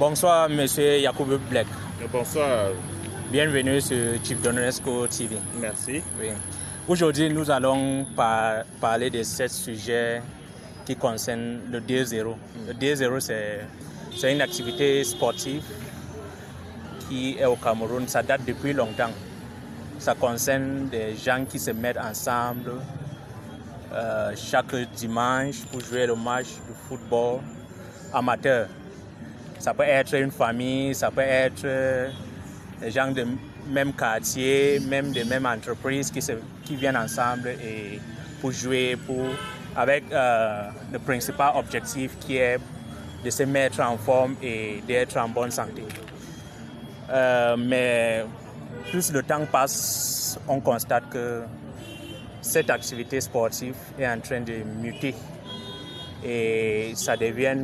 Bonsoir, monsieur Yacoub Black. Bonsoir. Bienvenue sur Chief Donesco TV. Merci. Oui. Aujourd'hui, nous allons parler de ce sujet qui concerne le 2-0. Le 2-0, c'est une activité sportive qui est au Cameroun. Ça date depuis longtemps. Ça concerne des gens qui se mettent ensemble chaque dimanche pour jouer le match de football amateur. Ça peut être une famille, ça peut être des gens de même quartier, même de même entreprise qui viennent ensemble et pour jouer avec le principal objectif qui est de se mettre en forme et d'être en bonne santé. Mais plus le temps passe, on constate que cette activité sportive est en train de muter et ça devient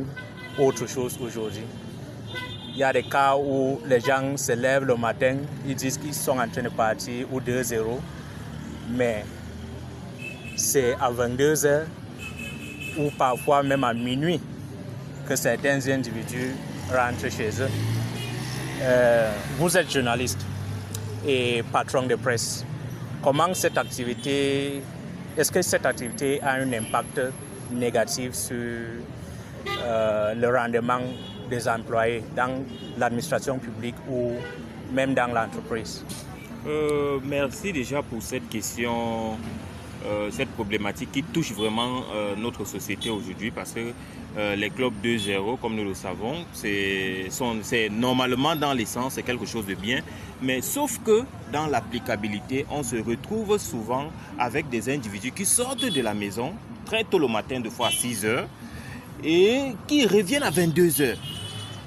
autre chose aujourd'hui. Il y a des cas où les gens se lèvent le matin, ils disent qu'ils sont en train de partir ou 2-0, mais c'est à 22h ou parfois même à minuit que certains individus rentrent chez eux. Vous êtes journaliste et patron de presse. Est-ce que cette activité a un impact négatif sur le rendement des employés dans l'administration publique ou même dans l'entreprise? Merci déjà pour cette question, cette problématique qui touche vraiment notre société aujourd'hui parce que les clubs 2-0, comme nous le savons, c'est normalement dans l'essence, c'est quelque chose de bien, mais sauf que dans l'applicabilité, on se retrouve souvent avec des individus qui sortent de la maison très tôt le matin, de fois à 6h, et qui reviennent à 22h.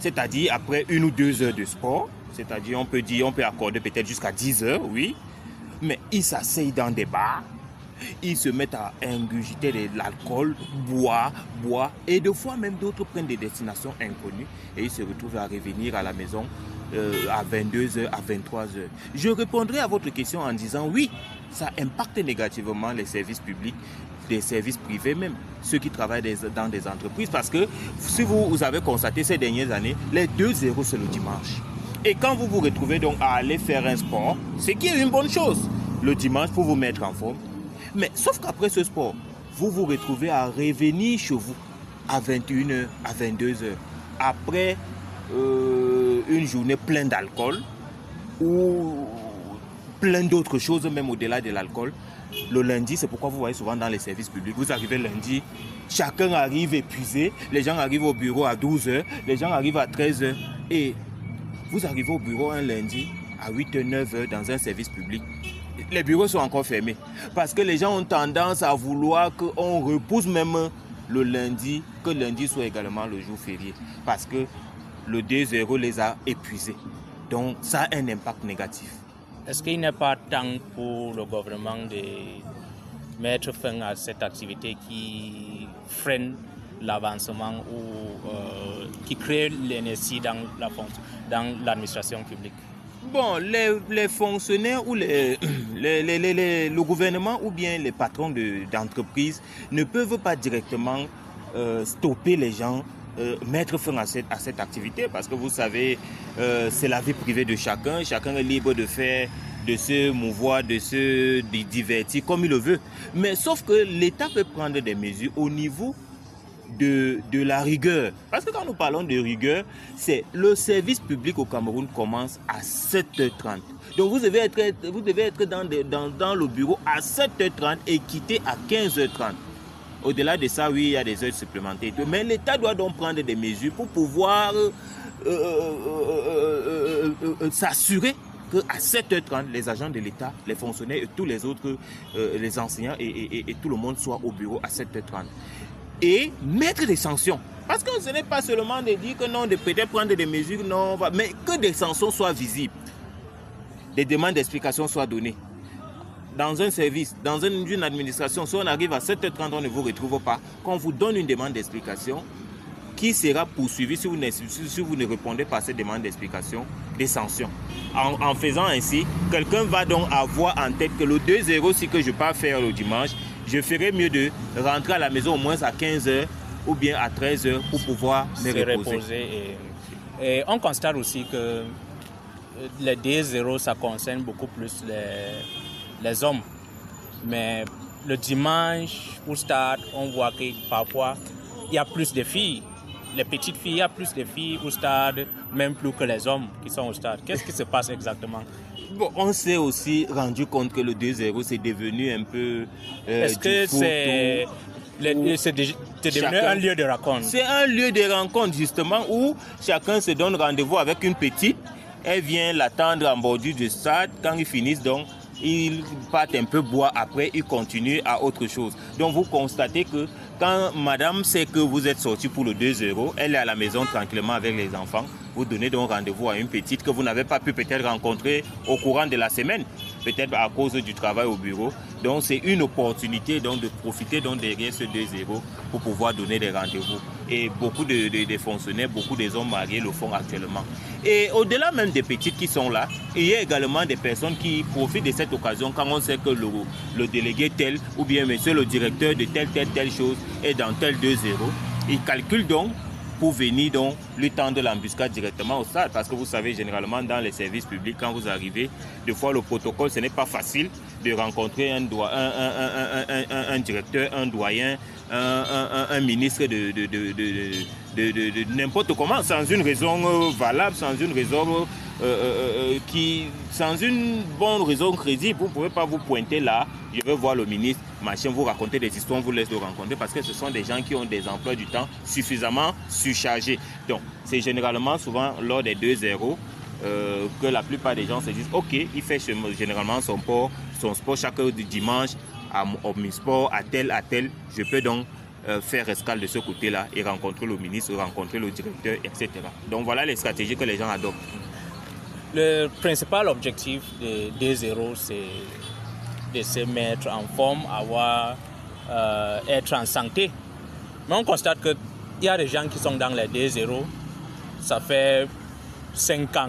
C'est-à-dire après 1 ou 2 heures de sport, c'est-à-dire on peut accorder peut-être jusqu'à 10 heures, oui, mais ils s'asseyent dans des bars, ils se mettent à ingurgiter de l'alcool, boire, et des fois même d'autres prennent des destinations inconnues et ils se retrouvent à revenir à la maison à 22 heures, à 23 heures. Je répondrai à votre question en disant oui, ça impacte négativement les services publics, des services privés même, ceux qui travaillent dans des entreprises, parce que si vous avez constaté ces dernières années, les 2-0 c'est le dimanche. Et quand vous vous retrouvez donc à aller faire un sport, c'est qui est une bonne chose, le dimanche pour vous mettre en forme. Mais sauf qu'après ce sport, vous vous retrouvez à revenir chez vous à 21h, à 22h, après une journée pleine d'alcool ou plein d'autres choses, même au-delà de l'alcool. Le lundi, c'est pourquoi vous voyez souvent dans les services publics, vous arrivez lundi, chacun arrive épuisé, les gens arrivent au bureau à 12h, les gens arrivent à 13h, et vous arrivez au bureau un lundi à 8h, 9h dans un service public. Les bureaux sont encore fermés, parce que les gens ont tendance à vouloir qu'on repousse même le lundi, que lundi soit également le jour férié, parce que le 2-0 les a épuisés. Donc ça a un impact négatif. Est-ce qu'il n'est pas temps pour le gouvernement de mettre fin à cette activité qui freine l'avancement ou qui crée l'inertie dans l'administration publique? Bon, les fonctionnaires ou le gouvernement ou bien les patrons d'entreprises ne peuvent pas directement stopper les gens, mettre fin à cette activité, parce que vous savez, c'est la vie privée de chacun. Chacun est libre de se mouvoir, de se divertir comme il le veut. Mais sauf que l'État peut prendre des mesures au niveau de la rigueur. Parce que quand nous parlons de rigueur, c'est le service public au Cameroun commence à 7h30. Donc vous devez être dans le bureau à 7h30 et quitter à 15h30. Au-delà de ça, oui, il y a des heures supplémentaires. Mais l'État doit donc prendre des mesures pour pouvoir s'assurer qu'à 7h30, les agents de l'État, les fonctionnaires et tous les autres, les enseignants et tout le monde soient au bureau à 7h30. Et mettre des sanctions. Parce que ce n'est pas seulement de dire que non, de peut-être prendre des mesures, non, mais que des sanctions soient visibles. Des demandes d'explication soient données. Dans un service, dans une administration, si on arrive à 7h30, on ne vous retrouve pas, qu'on vous donne une demande d'explication qui sera poursuivie si vous ne répondez pas à cette demande d'explication, des sanctions. En faisant ainsi, quelqu'un va donc avoir en tête que le 2-0, si que je pars faire le dimanche, je ferais mieux de rentrer à la maison au moins à 15h ou bien à 13h pour pouvoir me reposer. Et on constate aussi que les D0, ça concerne beaucoup plus les hommes. Mais le dimanche, au stade, on voit que parfois, il y a plus de filles. Les petites filles, il y a plus de filles au stade, même plus que les hommes qui sont au stade. Qu'est-ce qui se passe exactement? Bon, on s'est aussi rendu compte que le 2-0, c'est devenu un peu... Est-ce que c'est devenu un lieu de rencontre? C'est un lieu de rencontre, justement, où chacun se donne rendez-vous avec une petite. Elle vient l'attendre en bordure du stade. Quand ils finissent, donc, ils partent un peu boire. Après, ils continuent à autre chose. Donc, vous constatez que quand madame sait que vous êtes sorti pour le 2-0, elle est à la maison tranquillement avec les enfants. Vous donnez donc rendez-vous à une petite que vous n'avez pas pu peut-être rencontrer au courant de la semaine, peut-être à cause du travail au bureau. Donc c'est une opportunité donc, de profiter donc, derrière ce 2-0 pour pouvoir donner des rendez-vous. Et beaucoup de fonctionnaires, beaucoup des hommes mariés le font actuellement. Et au-delà même des petites qui sont là, il y a également des personnes qui profitent de cette occasion quand on sait que le délégué tel ou bien monsieur le directeur de telle chose est dans tel 2-0. Ils calculent donc pour venir donc lui tendre l'embuscade directement au stade. Parce que vous savez, généralement dans les services publics, quand vous arrivez, des fois le protocole, ce n'est pas facile de rencontrer un directeur, un doyen, un ministre de n'importe comment, sans une raison valable, sans une raison sans une bonne raison crédible. Vous ne pouvez pas vous pointer là, je veux voir le ministre, machin, vous raconter des histoires, vous laisse le rencontrer parce que ce sont des gens qui ont des emplois du temps suffisamment surchargés. Donc, c'est généralement souvent lors des 2-0 que la plupart des gens se disent ok, il fait généralement son sport chaque dimanche à Omnisport, à tel, je peux donc faire escale de ce côté-là et rencontrer le ministre, rencontrer le directeur, etc. Donc voilà les stratégies que les gens adoptent. Le principal objectif de 2-0, c'est de se mettre en forme, être en santé. Mais on constate qu'il y a des gens qui sont dans les 2-0, ça fait 5 ans,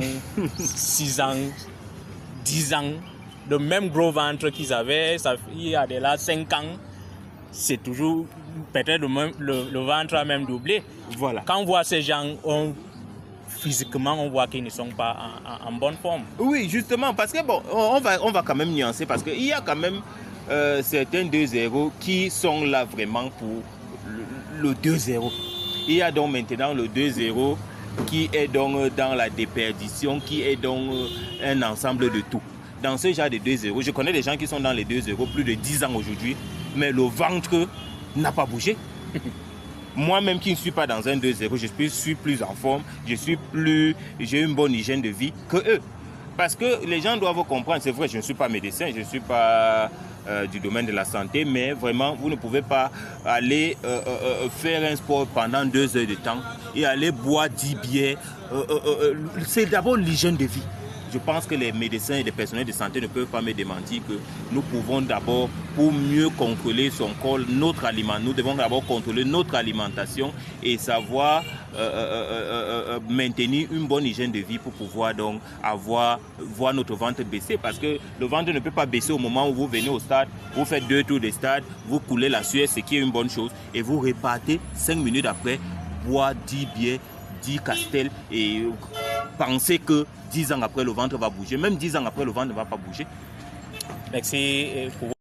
6 ans, 10 ans, le même gros ventre qu'ils avaient, il y a de là 5 ans, c'est toujours peut-être le ventre a même doublé. Voilà. Quand on voit ces gens, physiquement, on voit qu'ils ne sont pas en bonne forme. Oui, justement, parce que bon, on va quand même nuancer, parce qu'il y a quand même certains 2-0 qui sont là vraiment pour le 2-0. Il y a donc maintenant le 2-0 qui est donc dans la déperdition, qui est donc un ensemble de tout. Dans ce genre de 2-0, je connais des gens qui sont dans les 2-0 plus de 10 ans aujourd'hui, mais le ventre n'a pas bougé. Moi-même qui ne suis pas dans un 2-0, je suis plus en forme, j'ai une bonne hygiène de vie que eux. Parce que les gens doivent comprendre, c'est vrai, je ne suis pas médecin, je ne suis pas du domaine de la santé, mais vraiment, vous ne pouvez pas aller faire un sport pendant 2 heures de temps et aller boire 10 bières. C'est d'abord l'hygiène de vie. Je pense que les médecins et les personnels de santé ne peuvent pas me démentir que nous pouvons d'abord, pour mieux contrôler son corps, notre aliment, nous devons d'abord contrôler notre alimentation et savoir maintenir une bonne hygiène de vie pour pouvoir donc voir notre ventre baisser. Parce que le ventre ne peut pas baisser au moment où vous venez au stade, vous faites 2 tours de stade, vous coulez la sueur, ce qui est une bonne chose, et vous repartez 5 minutes après, boire 10 bières, 10 castels et penser que 10 ans après le ventre va bouger. Même 10 ans après le ventre ne va pas bouger. Merci pour